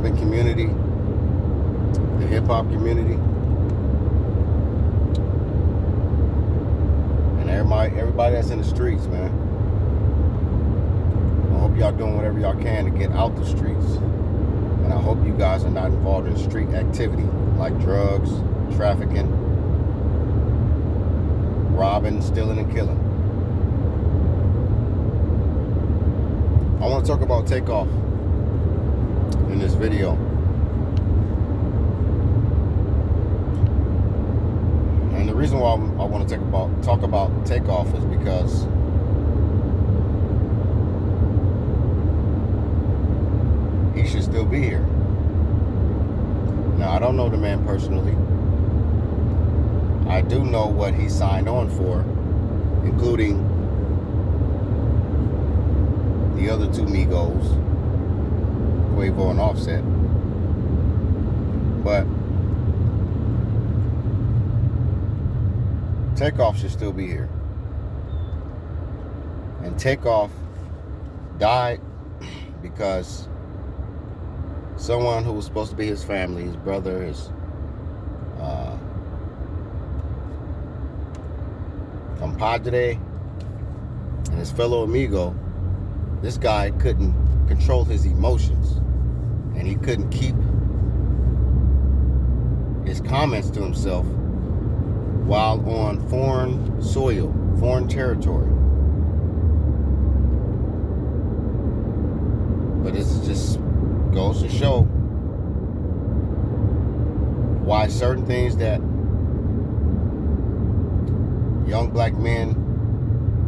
urban community, the hip-hop community, and everybody that's in the streets, man. I hope y'all doing whatever y'all can to get out the streets, and I hope you guys are not involved in street activity like drugs, trafficking, robbing, stealing, and killing. I want to talk about Takeoff in this video. And the reason why I want to talk about Takeoff is because he should still be here. Now, I don't know the man personally. I do know what he signed on for, including the other two Migos, Quavo and Offset. But Takeoff should still be here. And Takeoff died because someone who was supposed to be his family, his brother, his compadre, and his fellow amigo, this guy couldn't control his emotions, and he couldn't keep his comments to himself while on foreign soil, foreign territory. But this just goes to show why certain things that young black men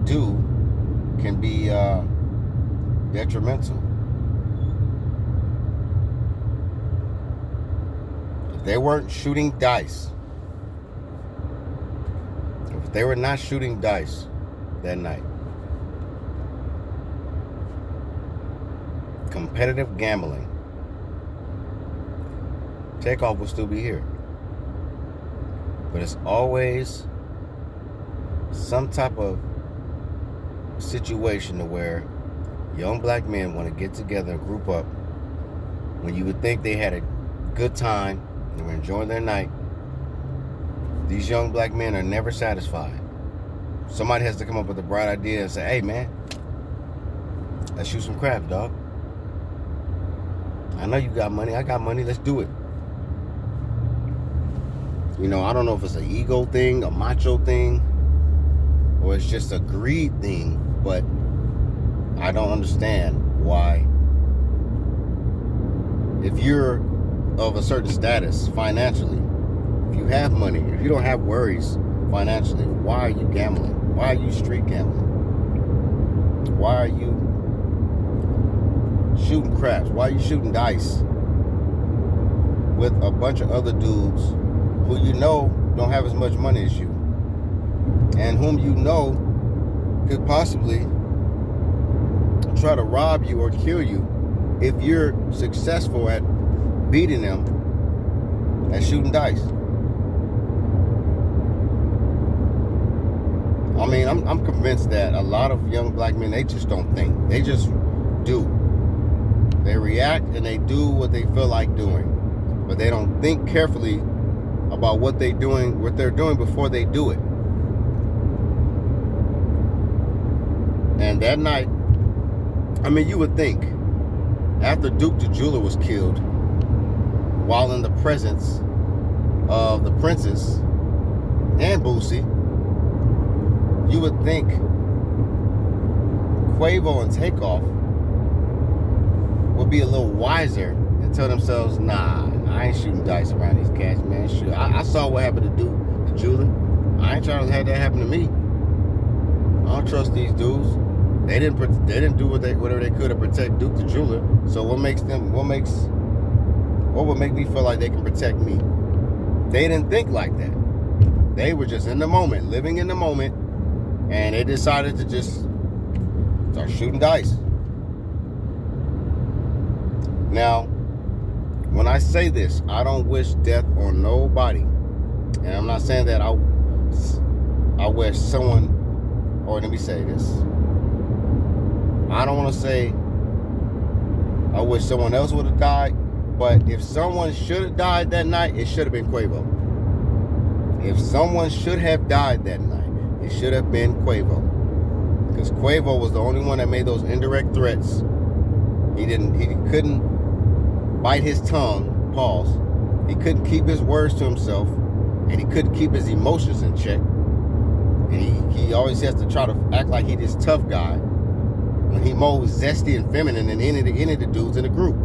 do can be detrimental. If they weren't shooting dice, if they were not shooting dice that night, competitive gambling, Takeoff will still be here. But it's always some type of situation to where young black men want to get together and group up when you would think they had a good time, they were enjoying their night. These young black men are never satisfied. Somebody has to come up with a bright idea and say, hey man, let's shoot some craps, dog. I know you got money, I got money, let's do it. You know, I don't know if it's an ego thing, a macho thing, or it's just a greed thing, but I don't understand why, if you're of a certain status financially, if you have money, if you don't have worries financially, why are you gambling? Why are you street gambling? Why are you shooting craps? Why are you shooting dice with a bunch of other dudes who you know don't have as much money as you, and whom you know could possibly try to rob you or kill you if you're successful at beating them at shooting dice? I mean, I'm convinced that a lot of young black men, they just don't think. They just do. They react and they do what they feel like doing. But they don't think carefully about what they're doing before they do it. And that night, I mean, you would think, after Duke the Jeweler was killed, while in the presence of the Princess and Boosie, you would think Quavo and Takeoff would be a little wiser and tell themselves, nah, I ain't shooting dice around these cats, man. Shoot, I saw what happened to Duke the Jeweler. I ain't trying to have that happen to me. I don't trust these dudes. They didn't do whatever they could to protect Duke the Jeweler. So what would make me feel like they can protect me? They didn't think like that. They were just in the moment, living in the moment, and they decided to just start shooting dice. Now, when I say this, I don't wish death on nobody. And I'm not saying that I wish someone, or let me say this. I don't want to say I wish someone else would have died, But if someone should have died that night, it should have been Quavo. If someone should have died that night, it should have been Quavo. Because Quavo was the only one that made those indirect threats. He couldn't bite his tongue, pause. He couldn't keep his words to himself, and he couldn't keep his emotions in check. And he always has to try to act like he's this tough guy when he more zesty and feminine than any of the dudes in the group.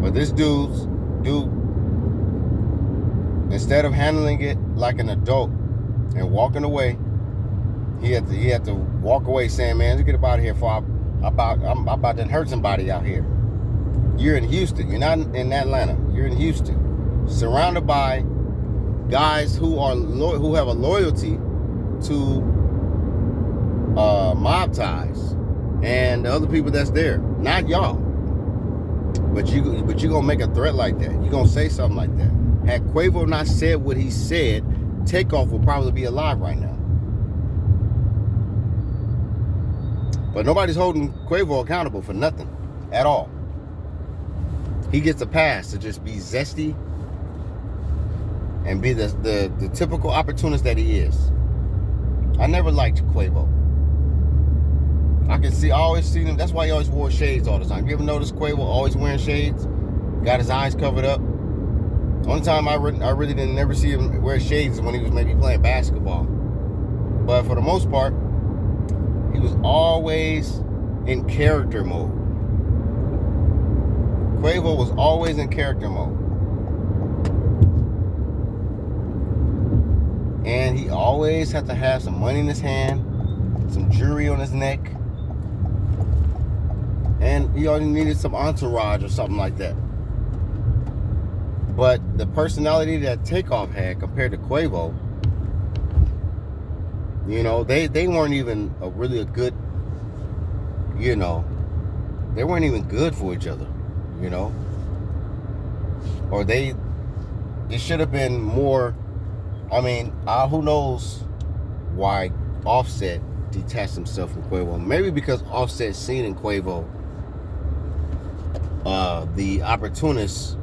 But this dude, instead of handling it like an adult and walking away, he had to walk away saying, "Man, let's get up out of here before I'm about to hurt somebody out here." You're in Houston. You're not in Atlanta. You're in Houston, surrounded by guys who have a loyalty to mob ties and the other people that's there, not y'all. But you gonna make a threat like that? You gonna say something like that? Had Quavo not said what he said, Takeoff will probably be alive right now. But nobody's holding Quavo accountable for nothing at all. He gets a pass to just be zesty and be the typical opportunist that he is. I never liked Quavo. I always see him. That's why he always wore shades all the time. You ever notice Quavo always wearing shades? Got his eyes covered up. Only time I really didn't never see him wear shades is when he was maybe playing basketball. But for the most part, he was always in character mode. Quavo was always in character mode. And he always had to have some money in his hand, some jewelry on his neck, and he only needed some entourage or something like that. But the personality that Takeoff had compared to Quavo, they weren't even a good, they weren't even good for each other, or it should have been more. I mean, who knows why Offset detached himself from Quavo? Maybe because Offset seen in Quavo the opportunist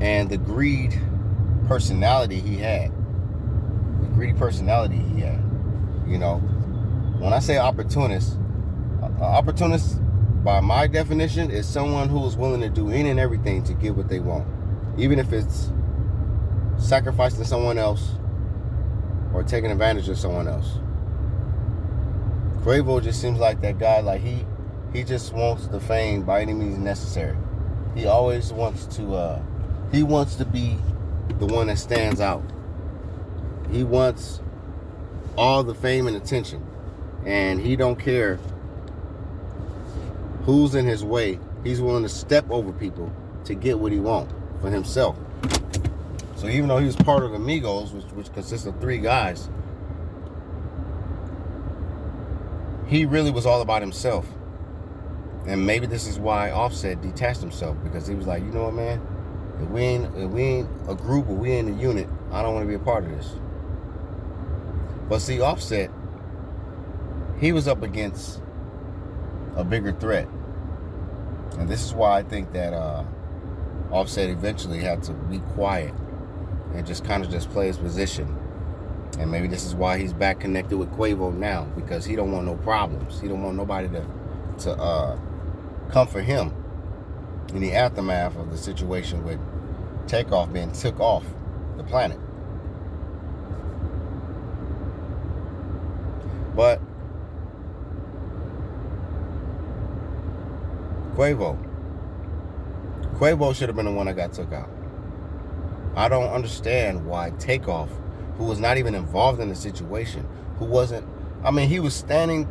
and the greedy personality he had. When I say opportunist, by my definition, is someone who is willing to do any and everything to get what they want. Even if it's sacrificing someone else or taking advantage of someone else. Quavo just seems like that guy, like he just wants the fame by any means necessary. He always wants to be the one that stands out. He wants all the fame and attention. And he don't care who's in his way. He's willing to step over people to get what he wants for himself. So even though he was part of the Migos, which consists of 3 guys, he really was all about himself. And maybe this is why Offset detached himself, because he was like, you know what, man, if we ain't a group or we ain't a unit, I don't want to be a part of this. But see, Offset, he was up against a bigger threat. And this is why I think that Offset eventually had to be quiet and just kind of just play his position. And maybe this is why he's back connected with Quavo now, because he don't want no problems. He don't want nobody to come for him in the aftermath of the situation with Takeoff being took off the planet. But Quavo should have been the one that got took out. I don't understand why Takeoff, who was not even involved in the situation, he was standing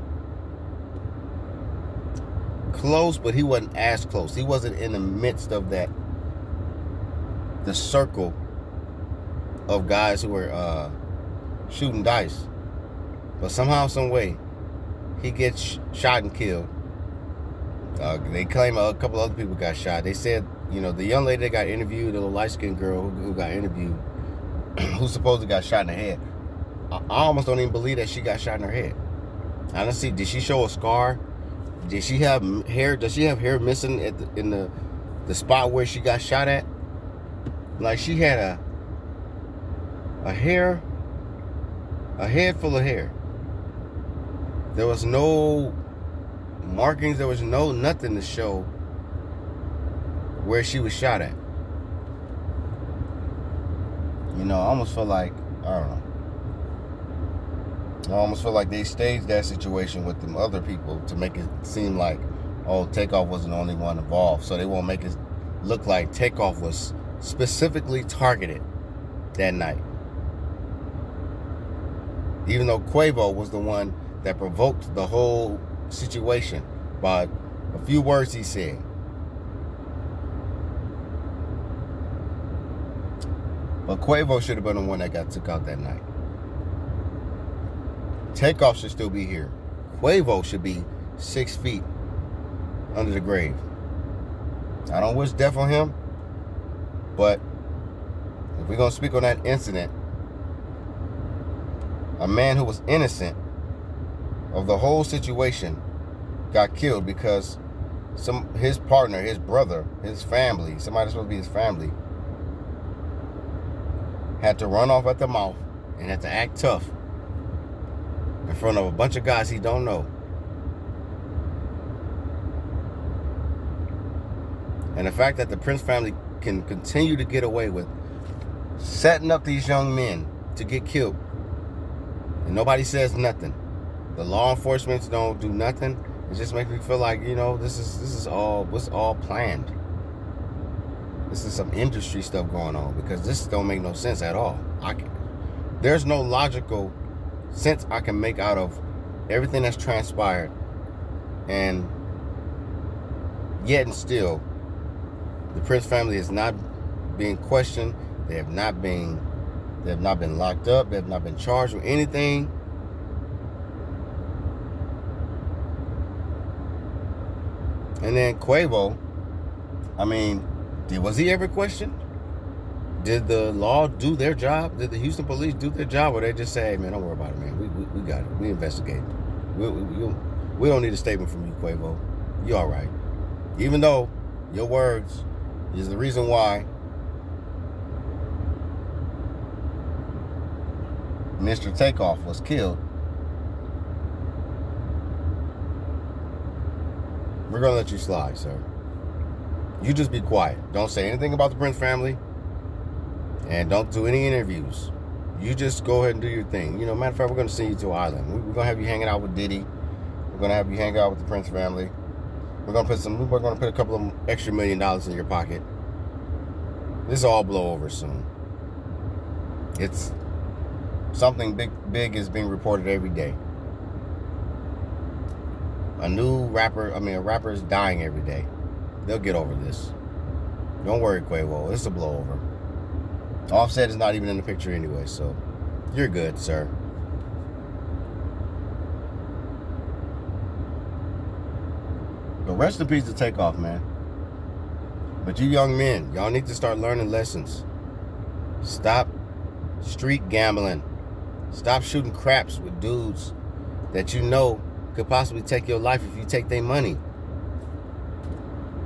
close, but he wasn't as close. He wasn't in the midst of the circle of guys who were shooting dice. But somehow, some way, he gets shot and killed. They claim a couple other people got shot. They said, the young lady that got interviewed, the little light-skinned girl who got interviewed, who supposedly got shot in the head. I almost don't even believe that she got shot in her head. I don't see. Did she show a scar? Did she have hair? Does she have hair missing in the spot where she got shot at? Like she had a head full of hair. There was no markings. There was nothing to show where she was shot at. You know, I almost feel like, I don't know. I almost feel like they staged that situation with them other people to make it seem like, oh, Takeoff wasn't the only one involved. So they won't make it look like Takeoff was specifically targeted that night. Even though Quavo was the one that provoked the whole situation by a few words he said. But Quavo should have been the one that got took out that night. Takeoff should still be here. Quavo should be 6 feet under the grave. I don't wish death on him, but if we're going to speak on that incident, a man who was innocent of the whole situation got killed because his partner, his brother, his family, somebody supposed to be his family, had to run off at the mouth and had to act tough in front of a bunch of guys he don't know. And the fact that the Prince family can continue to get away with setting up these young men to get killed, and nobody says nothing. The law enforcement don't do nothing. It just makes me feel like, you know, this is all planned. This is some industry stuff going on, because this don't make no sense at all. There's no logical sense I can make out of everything that's transpired, and yet and still the Prince family is not being questioned. They have not been locked up. They have not been charged with anything. And then Quavo, I mean, was he ever questioned? Did the law do their job? Did the Houston police do their job? Or they just say, hey, man, don't worry about it, man. We got it. We investigated. We don't need a statement from you, Quavo. You all right. Even though your words is the reason why Mr. Takeoff was killed, we're going to let you slide, sir. You just be quiet. Don't say anything about the Prince family. And don't do any interviews. You just go ahead and do your thing. You know, matter of fact, we're going to send you to an island. We're going to have you hanging out with Diddy. We're going to have you hang out with the Prince family. We're going to put a couple of extra $1 million in your pocket. This will all blow over soon. It's something big is being reported every day. A rapper is dying every day. They'll get over this. Don't worry, Quavo. It's a blowover. Offset is not even in the picture anyway, so you're good, sir. But rest in peace to Takeoff, man. But you young men, y'all need to start learning lessons. Stop street gambling. Stop shooting craps with dudes that you know could possibly take your life if you take their money.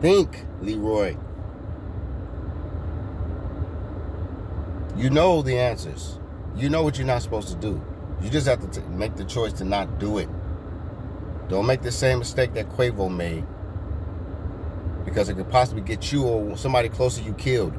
Think, Leroy. You know the answers. You know what you're not supposed to do. You just have to make the choice to not do it. Don't make the same mistake that Quavo made, because it could possibly get you or somebody close to you killed.